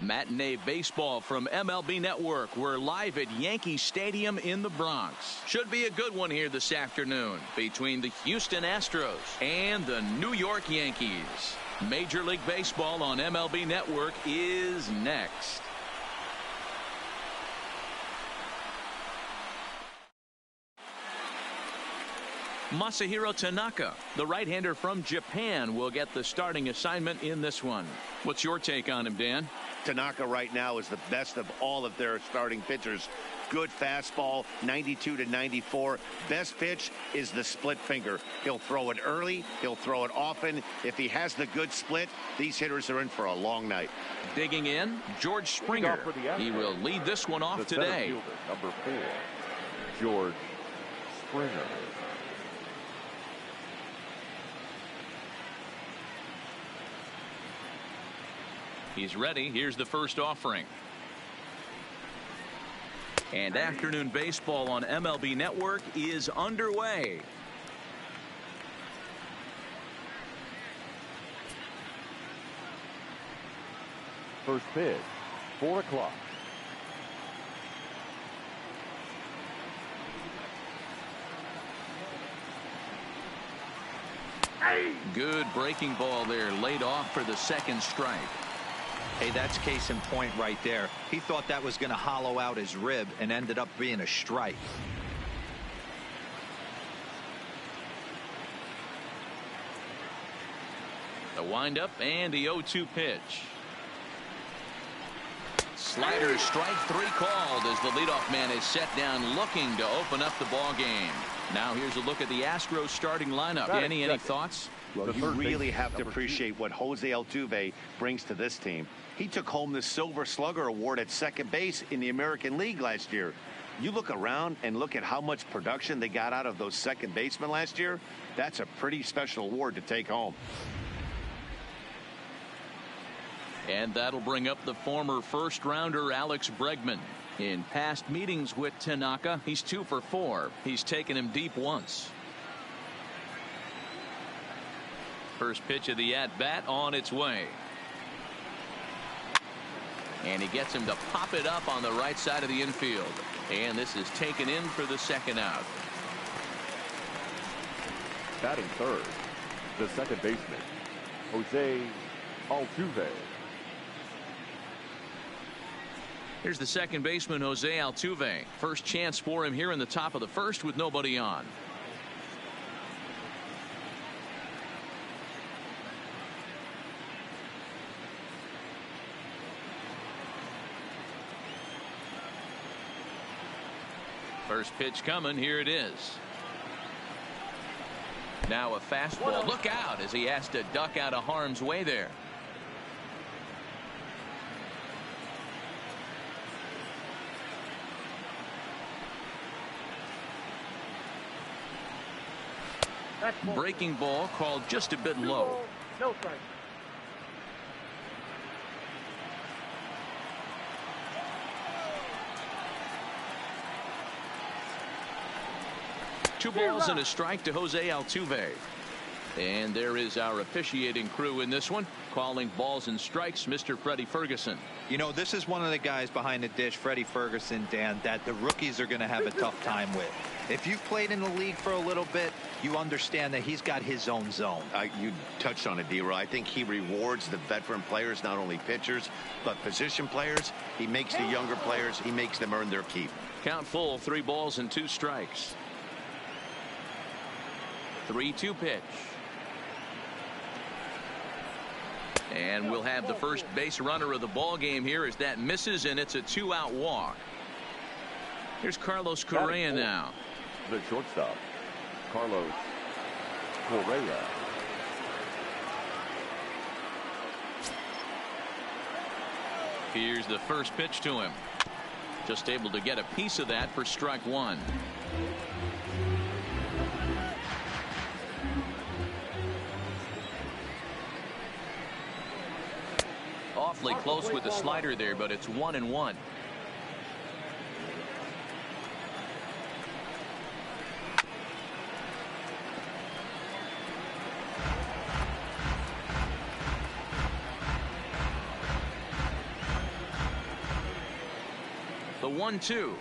Matinee baseball from MLB Network. We're live at Yankee Stadium in the Bronx. Should be a good one here this afternoon between the Houston Astros and the New York Yankees. Major League Baseball on MLB Network is next. Masahiro Tanaka, the right-hander from Japan, will get the starting assignment in this one. What's your take on him, Dan? Tanaka right now is the best of all of their starting pitchers. Good fastball, 92 to 94. Best pitch is the split finger. He'll throw it early. He'll throw it often. If he has the good split, these hitters are in for a long night. Digging in, George Springer. He will lead this one off today. Number 4, George Springer. He's ready. Here's the first offering. And afternoon baseball on MLB Network is underway. First pitch, 4 o'clock. Good breaking ball there, laid off for the second strike. Hey, that's case in point right there. He thought that was going to hollow out his rib and ended up being a strike. The windup and the 0-2 pitch. Slider, strike 3 called as the leadoff man is set down looking to open up the ball game. Now here's a look at the Astros starting lineup. Danny, any thoughts? Well, you really have to appreciate what Jose Altuve brings to this team. He took home the Silver Slugger Award at second base in the American League last year. You look around and look at how much production they got out of those second basemen last year. That's a pretty special award to take home. And that'll bring up the former first-rounder Alex Bregman. In past meetings with Tanaka, he's 2 for 4. He's taken him deep once. First pitch of the at-bat on its way. And he gets him to pop it up on the right side of the infield. And this is taken in for the second out. Batting third, the second baseman, Jose Altuve. Here's the second baseman, Jose Altuve. First chance for him here in the top of the first with nobody on. First pitch coming. Here it is. Now a fastball. Look out as he has to duck out of harm's way there. Breaking ball called just a bit low. No strike. Two balls and a strike to Jose Altuve. And there is our officiating crew in this one, calling balls and strikes, Mr. Freddie Ferguson. You know, this is one of the guys behind the dish, Freddie Ferguson, Dan, that the rookies are going to have a tough time with. If you've played in the league for a little bit, you understand that he's got his own zone. You touched on it, D-Roy. I think he rewards the veteran players, not only pitchers, but position players. He makes the younger players, he makes them earn their keep. Count full, 3 balls and 2 strikes. 3-2 pitch. And we'll have the first base runner of the ball game here as that misses, and it's a 2-out walk. Here's Carlos Correa now. The shortstop, Carlos Correa. Here's the first pitch to him. Just able to get a piece of that for strike 1. Awfully close with the slider there, but it's 1-1. 1-2.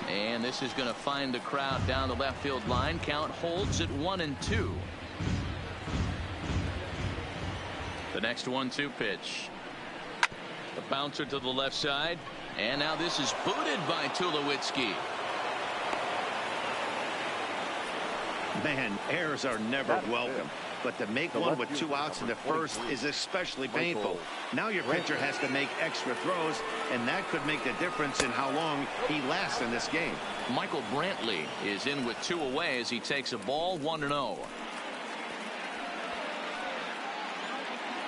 And this is going to find the crowd down the left field line. Count holds at 1-2. The next 1-2 pitch. The bouncer to the left side. And now this is booted by Tulowitzki. Man, errors are never welcome. But to make one with 2 outs in the first is especially painful. Now your pitcher has to make extra throws, and that could make the difference in how long he lasts in this game. Michael Brantley is in with 2 away as he takes a ball 1-0.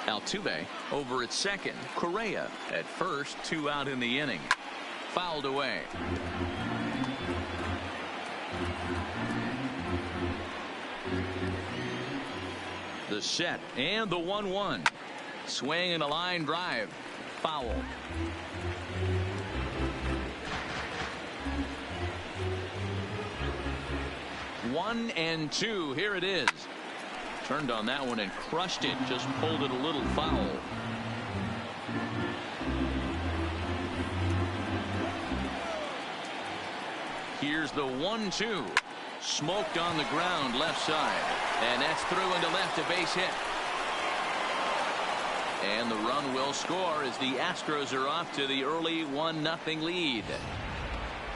Altuve over at second. Correa at first. 2 out in the inning. Fouled away. The set and the 1-1. Swing and a line drive. Foul. One and 2. Here it is. Turned on that one and crushed it. Just pulled it a little foul. Here's the 1-2. Smoked on the ground left side. And that's through into left, a base hit. And the run will score as the Astros are off to the early 1-0 lead.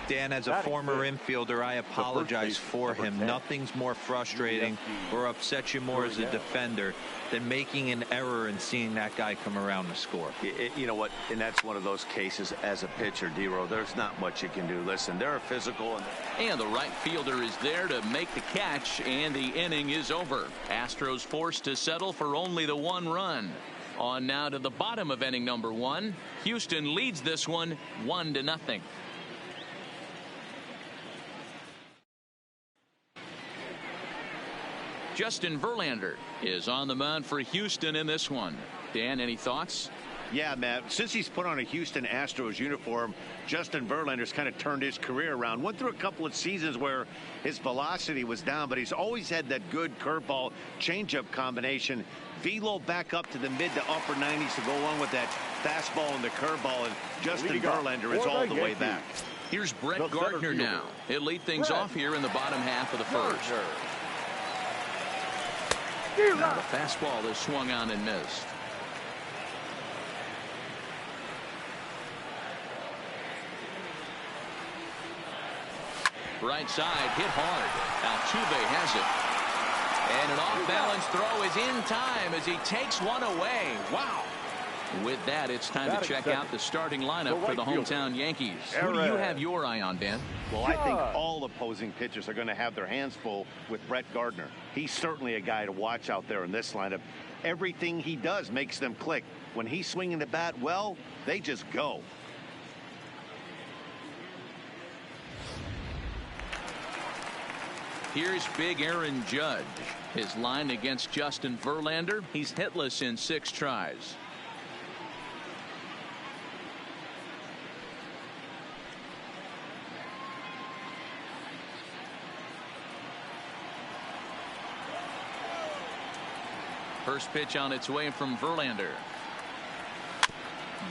Dan, as a former infielder, I apologize for him. Nothing's more frustrating or upsets you more as a defender than making an error and seeing that guy come around to score. You know what? And that's one of those cases as a pitcher, D-Row. There's not much you can do. Listen, they're physical. And the right fielder is there to make the catch, and the inning is over. Astros forced to settle for only the 1 run. On now to the bottom of inning number 1. Houston leads this one 1-0. Justin Verlander is on the mound for Houston in this one. Dan, any thoughts? Yeah, Matt. Since he's put on a Houston Astros uniform, Justin Verlander's kind of turned his career around. Went through a couple of seasons where his velocity was down, but he's always had that good curveball changeup combination. Velo back up to the mid to upper 90s to go along with that fastball and the curveball, and Justin Verlander is all the way back. Here's Brett Gardner now. He'll lead things off here in the bottom half of the first. Now the fastball is swung on and missed. Right side hit hard. Altuve has it. And an off-balance throw is in time as he takes one away. Wow. With that, it's time to check out the starting lineup for the hometown Yankees. Who do you have your eye on, Dan? Well, I think all opposing pitchers are going to have their hands full with Brett Gardner. He's certainly a guy to watch out there in this lineup. Everything he does makes them click. When he's swinging the bat well, they just go. Here's big Aaron Judge. His line against Justin Verlander. He's hitless in 6 tries. First pitch on its way from Verlander.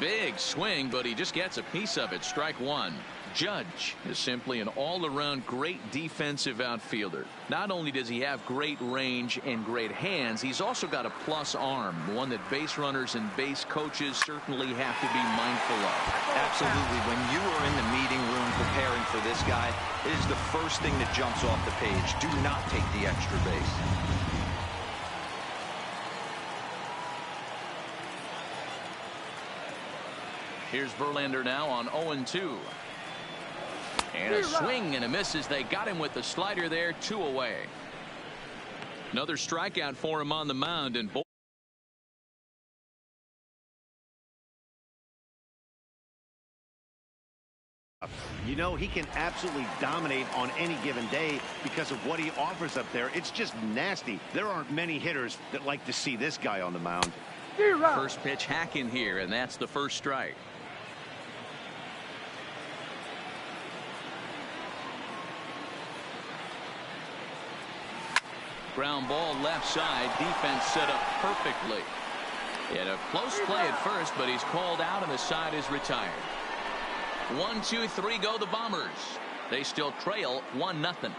Big swing, but he just gets a piece of it. Strike 1. Judge is simply an all-around great defensive outfielder. Not only does he have great range and great hands, he's also got a plus arm, one that base runners and base coaches certainly have to be mindful of. Absolutely. When you are in the meeting room preparing for this guy, it is the first thing that jumps off the page. Do not take the extra base. Here's Verlander now on 0-2. And a swing and a miss as they got him with the slider there. 2 away. Another strikeout for him on the mound, and you know, he can absolutely dominate on any given day because of what he offers up there. It's just nasty. There aren't many hitters that like to see this guy on the mound. First pitch hack in here, and that's the first strike. Ground ball left side. Defense set up perfectly. He had a close play at first, but he's called out and the side is retired. 1, 2, 3 go the Bombers. They still trail 1-0.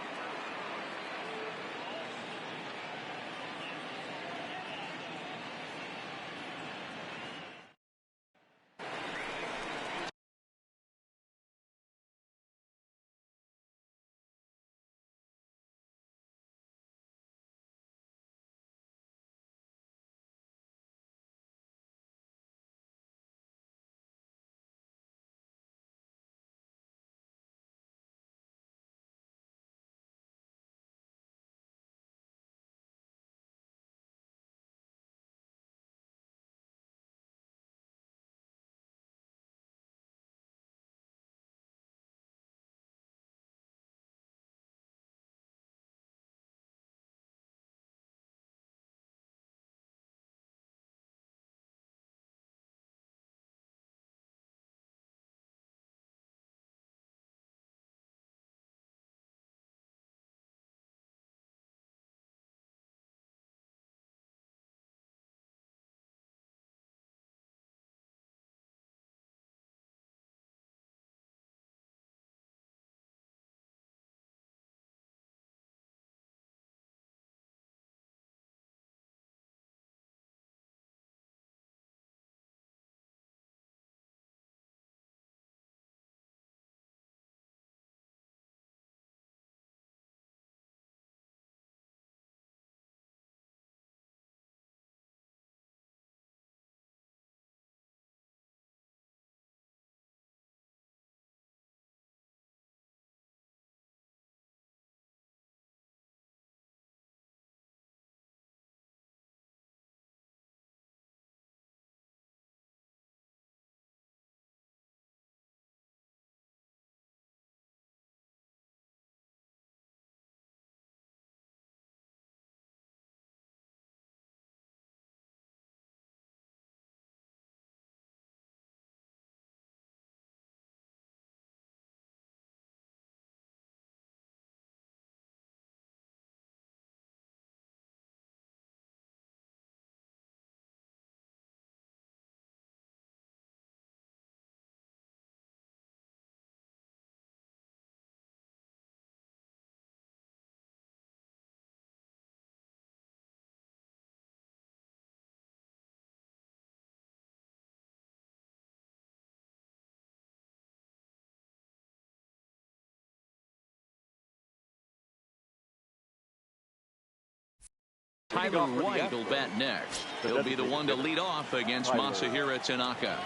Tyler White will bat next. He'll be the one to lead off against Masahiro Tanaka.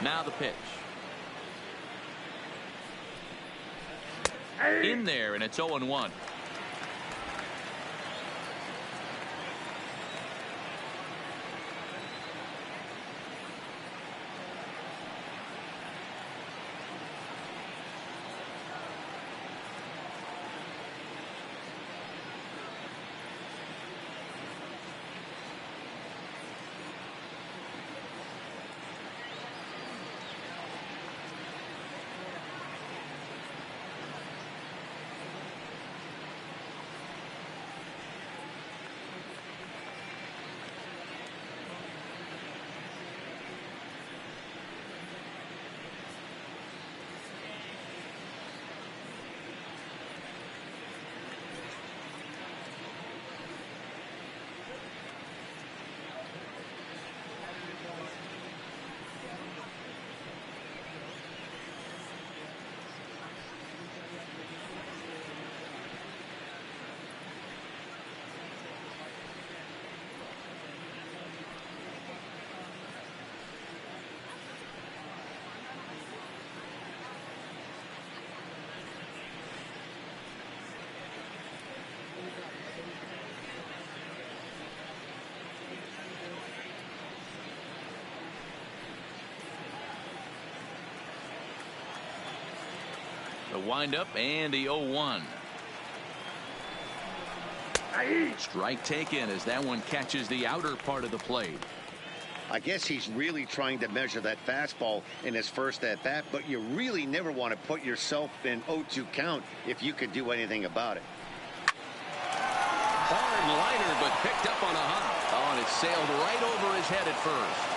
Now the pitch. In there, and it's 0-1. The windup and the 0-1. Strike taken as that one catches the outer part of the plate. I guess he's really trying to measure that fastball in his first at bat, but you really never want to put yourself in 0-2 count if you could do anything about it. Hard liner, but picked up on a hop. Oh, and it sailed right over his head at first.